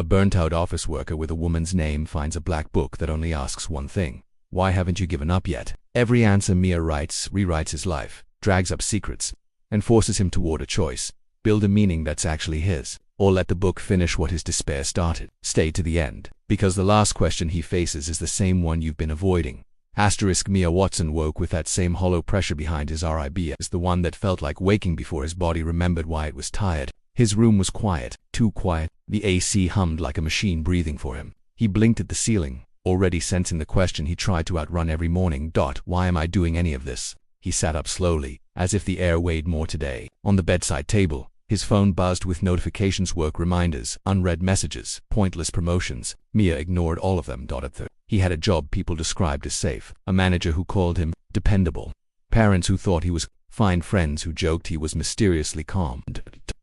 A burnt-out office worker with a woman's name finds a black book that only asks one thing. Why haven't you given up yet? Every answer Mia writes rewrites his life, drags up secrets, and forces him toward a choice. Build a meaning that's actually his, or let the book finish what his despair started. Stay to the end, because the last question he faces is the same one you've been avoiding. Mia Watson woke with that same hollow pressure behind his ribs as the one that felt like waking before his body remembered why it was tired. His room was quiet, too quiet. The AC hummed like a machine breathing for him. He blinked at the ceiling, already sensing the question he tried to outrun every morning. Why am I doing any of this? He sat up slowly, as if the air weighed more today. On the bedside table, his phone buzzed with notifications, work reminders, unread messages, pointless promotions. Mia ignored all of them. He had a job people described as safe, a manager who called him dependable, parents who thought he was fine, friends who joked he was mysteriously calm.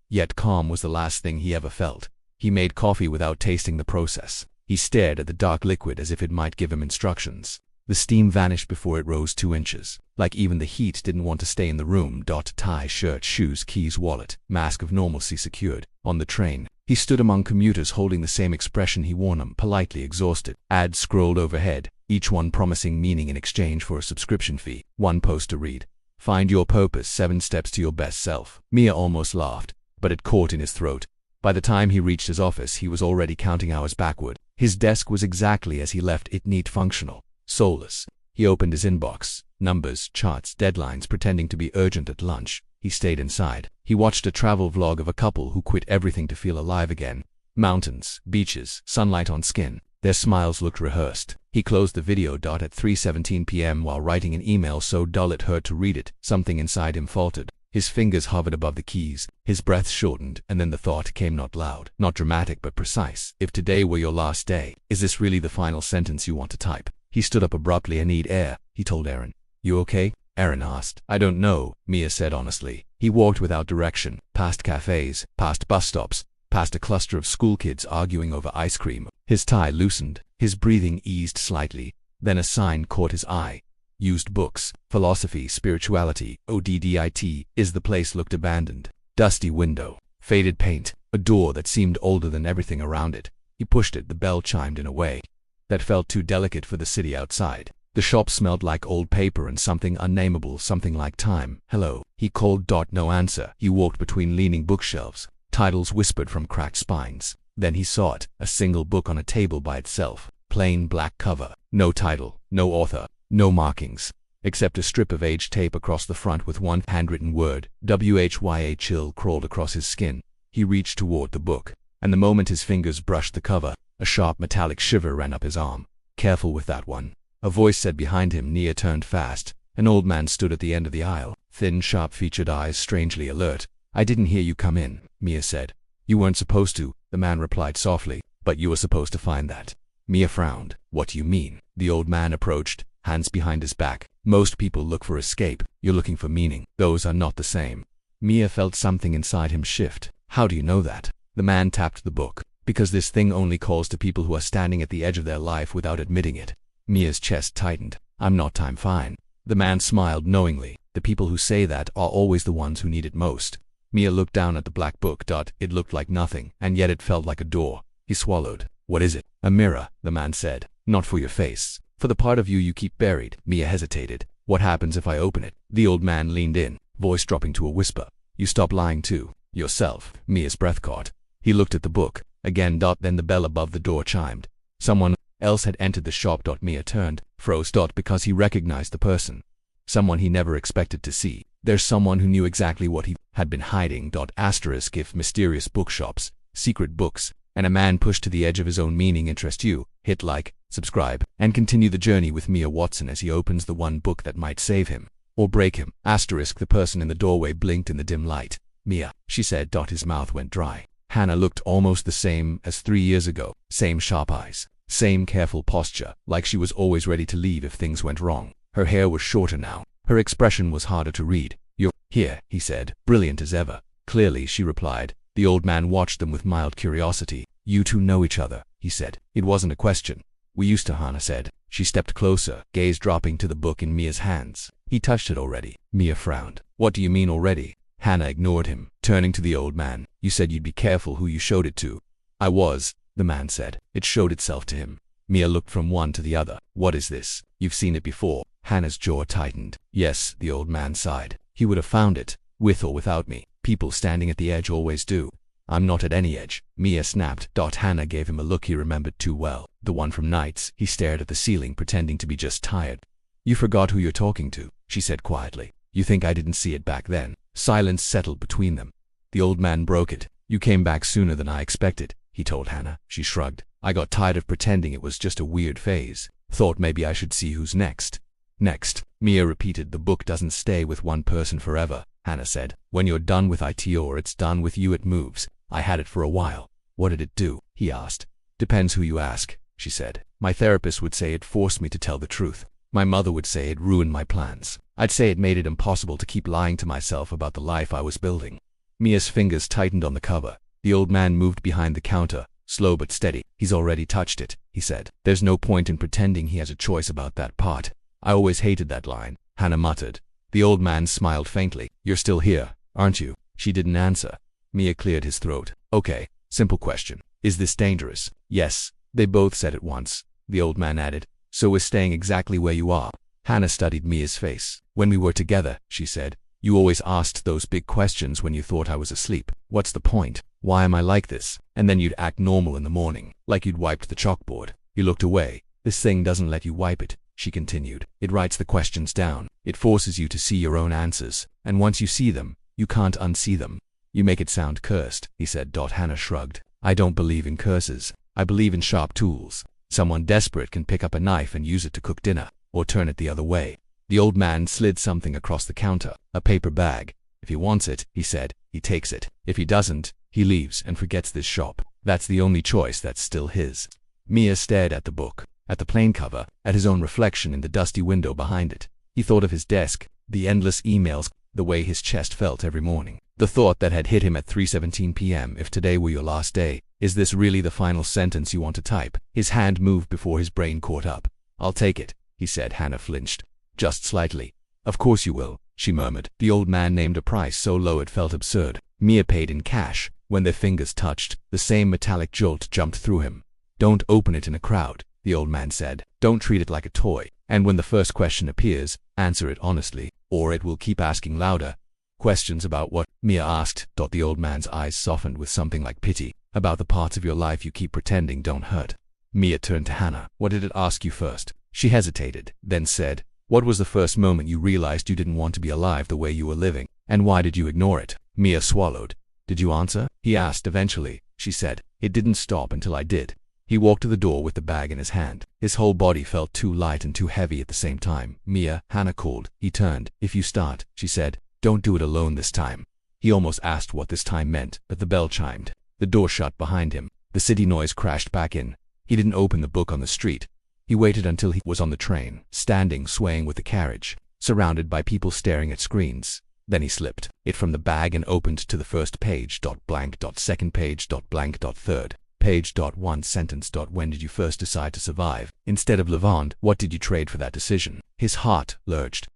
Yet calm was the last thing he ever felt. He made coffee without tasting the process. He stared at the dark liquid as if it might give him instructions. The steam vanished before it rose 2 inches, like even the heat didn't want to stay in the room. Tie, shirt, shoes, keys, wallet, mask of normalcy secured. On the train, he stood among commuters holding the same expression he wore, politely exhausted. Ads scrolled overhead, each one promising meaning in exchange for a subscription fee. One post to read: Find your purpose, 7 steps to your best self. Mia almost laughed, but it caught in his throat. By the time he reached his office, he was already counting hours backward. His desk was exactly as he left it, neat, functional, soulless. He opened his inbox, numbers, charts, deadlines pretending to be urgent at lunch. He stayed inside. He watched a travel vlog of a couple who quit everything to feel alive again. Mountains, beaches, sunlight on skin. Their smiles looked rehearsed. He closed the video. At 3:17 p.m. while writing an email so dull it hurt to read it, something inside him faltered. His fingers hovered above the keys, his breath shortened, and then the thought came, not loud, not dramatic, but precise. If today were your last day, is this really the final sentence you want to type? He stood up abruptly. I need air, he told Erin. You okay? Erin asked. I don't know, Mia said honestly. He walked without direction, past cafes, past bus stops, past a cluster of school kids arguing over ice cream. His tie loosened, his breathing eased slightly. Then a sign caught his eye. Used books, philosophy, spirituality, ODDIT. Is the place looked abandoned. Dusty window, faded paint, a door that seemed older than everything around it. He pushed it. The bell chimed in a way that felt too delicate for the city outside. The shop smelled like old paper and something unnameable, something like time. Hello, he called. No answer. He walked between leaning bookshelves. Titles whispered from cracked spines. Then he saw it, a single book on a table by itself. Plain black cover. No title, no author, no markings, except a strip of aged tape across the front with one handwritten word. WHYA. Chill crawled across his skin. He reached toward the book, and the moment his fingers brushed the cover, a sharp metallic shiver ran up his arm. Careful with that one, a voice said behind him. Mia turned fast. An old man stood at the end of the aisle, thin, sharp-featured eyes strangely alert. I didn't hear you come in, Mia said. You weren't supposed to, the man replied softly, but you were supposed to find that. Mia frowned. What do you mean? The old man approached, hands behind his back. Most people look for escape. You're looking for meaning. Those are not the same. Mia felt something inside him shift. How do you know that? The man tapped the book. Because this thing only calls to people who are standing at the edge of their life without admitting it. Mia's chest tightened. I'm not time fine. The man smiled knowingly. The people who say that are always the ones who need it most. Mia looked down at the black book. It looked like nothing, and yet it felt like a door. He swallowed. What is it? A mirror, the man said. Not for your face. For the part of you you keep buried. Mia hesitated. What happens if I open it? The old man leaned in, voice dropping to a whisper. You stop lying to yourself. Mia's breath caught. He looked at the book. Again. Then the bell above the door chimed. Someone else had entered the shop. Mia turned, froze. Because he recognized the person. Someone he never expected to see. There's someone who knew exactly what he had been hiding. If mysterious bookshops, secret books, and a man pushed to the edge of his own meaning interest you, hit like, subscribe, and continue the journey with Mia Watson as he opens the one book that might save him, or break him. The person in the doorway blinked in the dim light. Mia, she said. His mouth went dry. Hannah looked almost the same as 3 years ago. Same sharp eyes, same careful posture, like she was always ready to leave if things went wrong. Her hair was shorter now. Her expression was harder to read. You're here, he said, brilliant as ever. Clearly, she replied. The old man watched them with mild curiosity. You two know each other, he said. It wasn't a question. We used to, Hannah said. She stepped closer, gaze dropping to the book in Mia's hands. He touched it already. Mia frowned. What do you mean already? Hannah ignored him, turning to the old man. You said you'd be careful who you showed it to. I was. the man said. It showed itself to him. Mia looked from one to the other. What is this? You've seen it before. Hannah's jaw tightened. Yes, the old man sighed. He would have found it, with or without me. People standing at the edge always do. I'm not at any edge, Mia snapped. Hannah gave him a look he remembered too well. The one from nights. He stared at the ceiling, pretending to be just tired. You forgot who you're talking to, she said quietly. You think I didn't see it back then? Silence settled between them. The old man broke it. You came back sooner than I expected, he told Hannah. She shrugged. I got tired of pretending it was just a weird phase. Thought maybe I should see who's next. Next, Mia repeated. The book doesn't stay with one person forever, Hannah said. When you're done with it or it's done with you, it moves. I had it for a while. What did it do? He asked. Depends who you ask, she said. My therapist would say it forced me to tell the truth. My mother would say it ruined my plans. I'd say it made it impossible to keep lying to myself about the life I was building. Mia's fingers tightened on the cover. The old man moved behind the counter, slow but steady. He's already touched it, he said. There's no point in pretending he has a choice about that part. I always hated that line, Hannah muttered. The old man smiled faintly. You're still here, aren't you? She didn't answer. Mia cleared his throat. Okay, simple question. Is this dangerous? Yes, they both said at once. The old man added. So we're staying exactly where you are. Hannah studied Mia's face. When we were together, she said, you always asked those big questions when you thought I was asleep. What's the point? Why am I like this? And then you'd act normal in the morning, like you'd wiped the chalkboard. You looked away. This thing doesn't let you wipe it, she continued. It writes the questions down. It forces you to see your own answers. And once you see them, you can't unsee them. You make it sound cursed, he said. Hannah shrugged. I don't believe in curses. I believe in sharp tools. Someone desperate can pick up a knife and use it to cook dinner, or turn it the other way. The old man slid something across the counter, a paper bag. If he wants it, he said, he takes it. If he doesn't, he leaves and forgets this shop. That's the only choice that's still his. Mia stared at the book, at the plain cover, at his own reflection in the dusty window behind it. He thought of his desk, the endless emails, the way his chest felt every morning. The thought that had hit him at 3:17 p.m. If today were your last day, is this really the final sentence you want to type? His hand moved before his brain caught up. I'll take it, he said. Hannah flinched. Just slightly. Of course you will, she murmured. The old man named a price so low it felt absurd. Mia paid in cash. When their fingers touched, the same metallic jolt jumped through him. Don't open it in a crowd, the old man said. Don't treat it like a toy. And when the first question appears, answer it honestly, or it will keep asking louder. Questions about what? Mia asked. The old man's eyes softened with something like pity. About the parts of your life you keep pretending don't hurt. Mia turned to Hannah. What did it ask you first? She hesitated, then said, what was the first moment you realized you didn't want to be alive the way you were living? And why did you ignore it? Mia swallowed. Did you answer? He asked eventually. She said, it didn't stop until I did. He walked to the door with the bag in his hand. His whole body felt too light and too heavy at the same time. Mia, Hannah called. He turned. If you start, she said, don't do it alone this time. He almost asked what this time meant, but the bell chimed. The door shut behind him. The city noise crashed back in. He didn't open the book on the street. He waited until he was on the train, standing, swaying with the carriage, surrounded by people staring at screens. Then he slipped it from the bag and opened to the first page. Blank. Second page. Blank. Third page. One sentence. When did you first decide to survive? Instead of Levant, what did you trade for that decision? His heart lurched.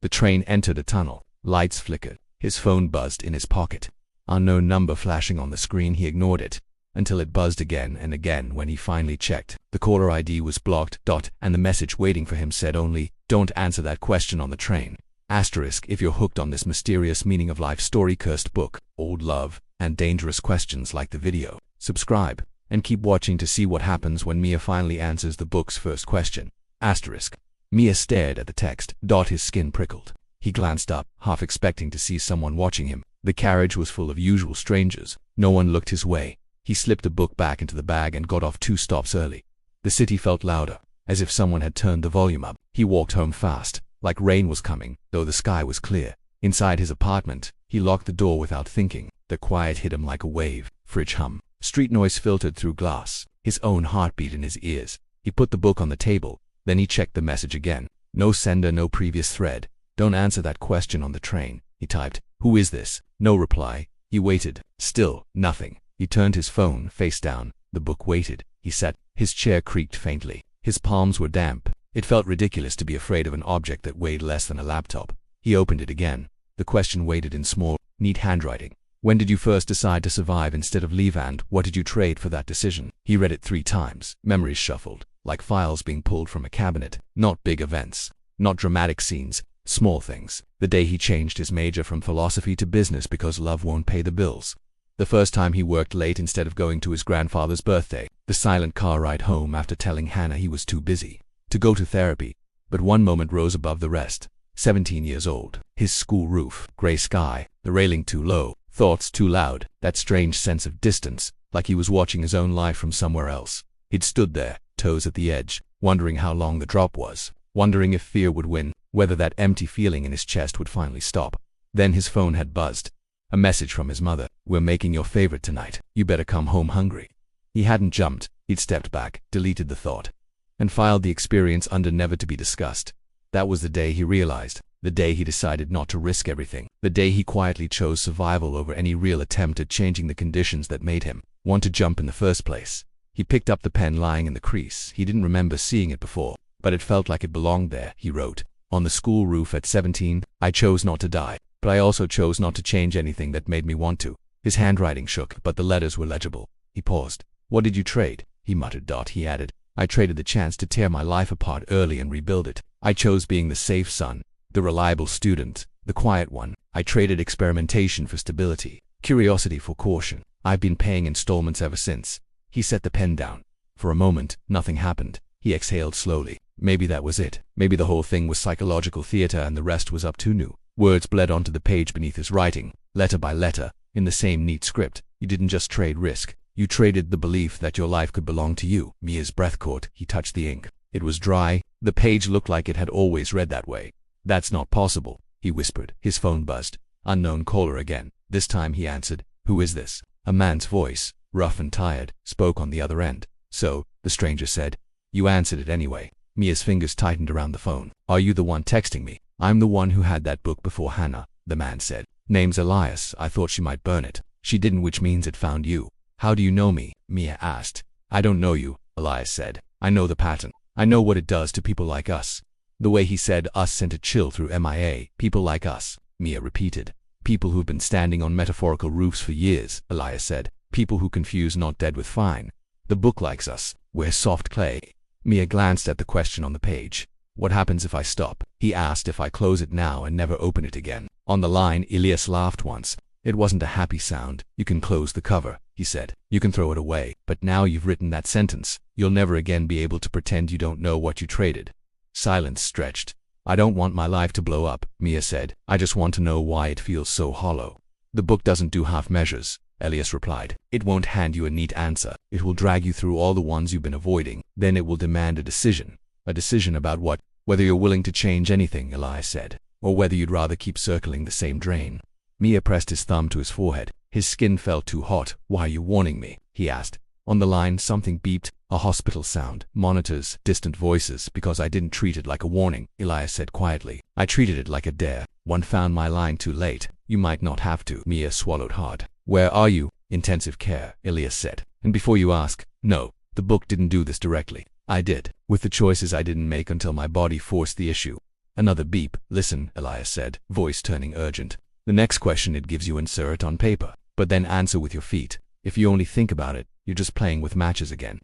The train entered a tunnel. Lights flickered. His phone buzzed in his pocket. Unknown number flashing on the screen. He ignored it until it buzzed again and again. When he finally checked, the caller ID was blocked. And the message waiting for him said only, don't answer that question on the train. Asterisk if you're hooked on this mysterious meaning of life story, cursed book, old love, and dangerous questions like the video. Subscribe and keep watching to see what happens when Mia finally answers the book's first question. Asterisk. Mia stared at the text. His skin prickled. He glanced up, half expecting to see someone watching him. The carriage was full of usual strangers. No one looked his way. He slipped the book back into the bag and got off 2 stops early. The city felt louder, as if someone had turned the volume up. He walked home fast, like rain was coming, though the sky was clear. Inside his apartment, he locked the door without thinking. The quiet hit him like a wave. Fridge hum. Street noise filtered through glass. His own heartbeat in his ears. He put the book on the table. Then he checked the message again. No sender, no previous thread. Don't answer that question on the train, he typed. Who is this? No reply. He waited. Still, nothing. He turned his phone face down. The book waited. He sat. His chair creaked faintly. His palms were damp. It felt ridiculous to be afraid of an object that weighed less than a laptop. He opened it again. The question waited in small, neat handwriting. When did you first decide to survive instead of leave, and what did you trade for that decision? He read it 3 times. Memories shuffled, like files being pulled from a cabinet. Not big events, not dramatic scenes, small things. The day he changed his major from philosophy to business because love won't pay the bills. The first time he worked late instead of going to his grandfather's birthday. The silent car ride home after telling Hannah he was too busy to go to therapy. But one moment rose above the rest. 17 years old. His school roof, gray sky, the railing too low, thoughts too loud, that strange sense of distance, like he was watching his own life from somewhere else. He'd stood there, toes at the edge, wondering how long the drop was, wondering if fear would win, whether that empty feeling in his chest would finally stop. Then his phone had buzzed. A message from his mother. "We're making your favorite tonight. You better come home hungry." He hadn't jumped. He'd stepped back, deleted the thought, and filed the experience under never to be discussed. That was the day he realized, the day he decided not to risk everything, the day he quietly chose survival over any real attempt at changing the conditions that made him want to jump in the first place. He picked up the pen lying in the crease. He didn't remember seeing it before, but it felt like it belonged there. He wrote, "On the school roof at 17, I chose not to die, but I also chose not to change anything that made me want to." His handwriting shook, but the letters were legible. He paused. "What did you trade?" he muttered. He added, "I traded the chance to tear my life apart early and rebuild it. I chose being the safe son, the reliable student, the quiet one. I traded experimentation for stability, curiosity for caution. I've been paying installments ever since." He set the pen down. For a moment, nothing happened. He exhaled slowly. Maybe that was it. Maybe the whole thing was psychological theater and the rest was up to new. Words bled onto the page beneath his writing, letter by letter, in the same neat script. You didn't just trade risk. You traded the belief that your life could belong to you. Mia's breath caught. He touched the ink. It was dry. The page looked like it had always read that way. "That's not possible," he whispered. His phone buzzed. Unknown caller again. This time he answered. "Who is this?" A man's voice, rough and tired, spoke on the other end. "So," the stranger said, "you answered it anyway." Mia's fingers tightened around the phone. "Are you the one texting me?" "I'm the one who had that book before Hannah," the man said. "Name's Elias. I thought she might burn it. She didn't, which means it found you." "How do you know me?" Mia asked. "I don't know you," Elias said. "I know the pattern. I know what it does to people like us." The way he said us sent a chill through Mia. "People like us," Mia repeated. "People who've been standing on metaphorical roofs for years," Elias said. "People who confuse not dead with fine. The book likes us. We're soft clay." Mia glanced at the question on the page. "What happens if I stop?" he asked. "If I close it now and never open it again?" On the line, Elias laughed once. It wasn't a happy sound. "You can close the cover," he said. "You can throw it away. But now you've written that sentence. You'll never again be able to pretend you don't know what you traded." Silence stretched. "I don't want my life to blow up," Mia said. "I just want to know why it feels so hollow." "The book doesn't do half measures," Elias replied. "It won't hand you a neat answer. It will drag you through all the ones you've been avoiding. Then it will demand a decision. A decision about what? Whether you're willing to change anything," Elias said, "or whether you'd rather keep circling the same drain." Mia pressed his thumb to his forehead. His skin felt too hot. "Why are you warning me?" he asked. On the line, something beeped. A hospital sound. Monitors, distant voices. "Because I didn't treat it like a warning," Elias said quietly. "I treated it like a dare. One found my line too late. You might not have to." Mia swallowed hard. "Where are you?" "Intensive care," Elias said. "And before you ask, no, the book didn't do this directly. I did, with the choices I didn't make until my body forced the issue." Another beep. "Listen," Elias said, voice turning urgent. "The next question it gives you, insert it on paper, but then answer with your feet. If you only think about it, you're just playing with matches again."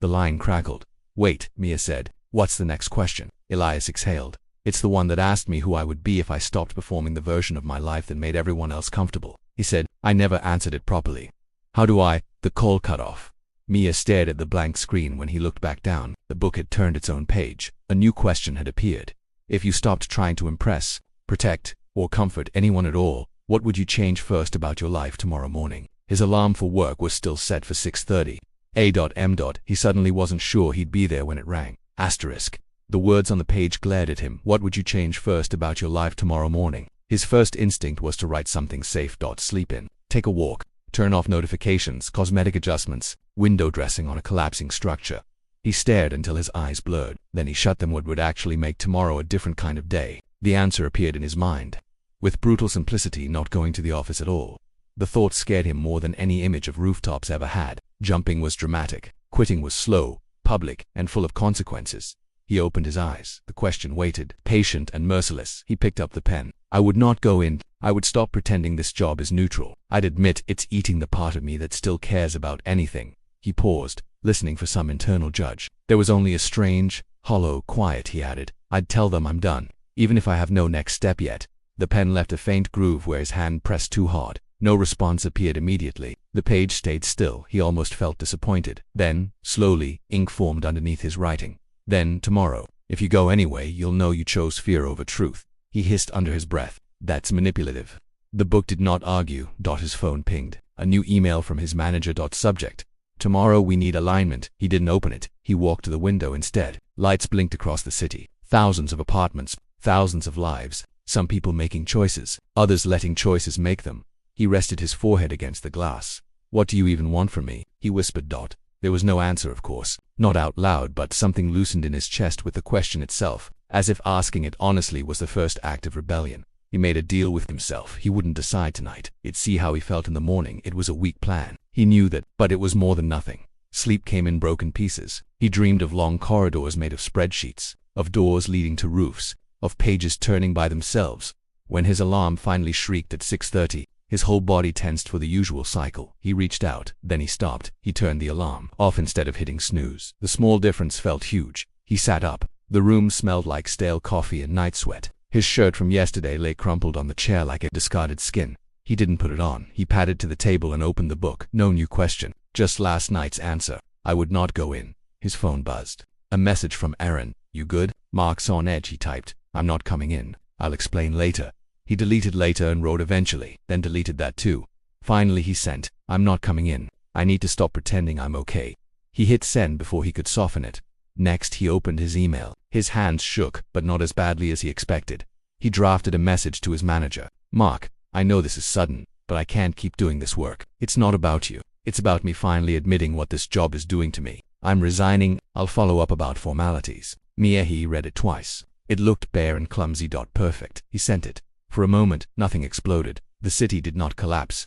The line crackled. "Wait," Mia said. "What's the next question?" Elias exhaled. "It's the one that asked me who I would be if I stopped performing the version of my life that made everyone else comfortable." He said. "I never answered it properly." "How do I?" The call cut off. Mia stared at the blank screen. When he looked back down, the book had turned its own page. A new question had appeared. If you stopped trying to impress, protect, or comfort anyone at all, what would you change first about your life tomorrow morning? His alarm for work was still set for 6:30. A.M. He suddenly wasn't sure he'd be there when it rang. Asterisk. The words on the page glared at him. What would you change first about your life tomorrow morning? His first instinct was to write something safe. Sleep in. Take a walk. Turn off notifications. Cosmetic adjustments. Window dressing on a collapsing structure. He stared until his eyes blurred. Then he shut them. What would actually make tomorrow a different kind of day? The answer appeared in his mind. With brutal simplicity, not going to the office at all. The thought scared him more than any image of rooftops ever had. Jumping was dramatic. Quitting was slow, public, and full of consequences. He opened his eyes. The question waited, patient and merciless. He picked up the pen. "I would not go in. I would stop pretending this job is neutral. I'd admit it's eating the part of me that still cares about anything. He paused, listening for some internal judge. There was only a strange, hollow quiet, he added. I'd tell them I'm done, even if I have no next step yet. The pen left a faint groove where his hand pressed too hard. No response appeared immediately. The page stayed still. He almost felt disappointed. Then, slowly, ink formed underneath his writing. Then, tomorrow, if you go anyway, you'll know you chose fear over truth. He hissed under his breath. That's manipulative. The book did not argue. His phone pinged. A new email from his manager. Subject: tomorrow we need alignment. He didn't open it. He walked to the window instead. Lights blinked across the city. Thousands of apartments, thousands of lives. Some people making choices, others letting choices make them. He rested his forehead against the glass. What do you even want from me? He whispered. There was no answer, of course. Not out loud, but something loosened in his chest with the question itself, as if asking it honestly was the first act of rebellion. He made a deal with himself. He wouldn't decide tonight. He'd see how he felt in the morning. It was a weak plan. He knew that, but it was more than nothing. Sleep came in broken pieces. He dreamed of long corridors made of spreadsheets, of doors leading to roofs, of pages turning by themselves. When his alarm finally shrieked at 6:30, his whole body tensed for the usual cycle. He reached out, then he stopped. He turned the alarm off instead of hitting snooze. The small difference felt huge. He sat up. The room smelled like stale coffee and night sweat. His shirt from yesterday lay crumpled on the chair like a discarded skin. He didn't put it on. He padded to the table and opened the book. No new question, just last night's answer. I would not go in. His phone buzzed. A message from Aaron. You good? Marks on edge, he typed. I'm not coming in. I'll explain later. He deleted later and wrote eventually, then deleted that too. Finally he sent, I'm not coming in. I need to stop pretending I'm okay. He hit send before he could soften it. Next he opened his email. His hands shook, but not as badly as he expected. He drafted a message to his manager. Mark, I know this is sudden, but I can't keep doing this work. It's not about you. It's about me finally admitting what this job is doing to me. I'm resigning. I'll follow up about formalities. He read it twice. It looked bare and clumsy. Perfect. He sent it. For a moment, nothing exploded. The city did not collapse.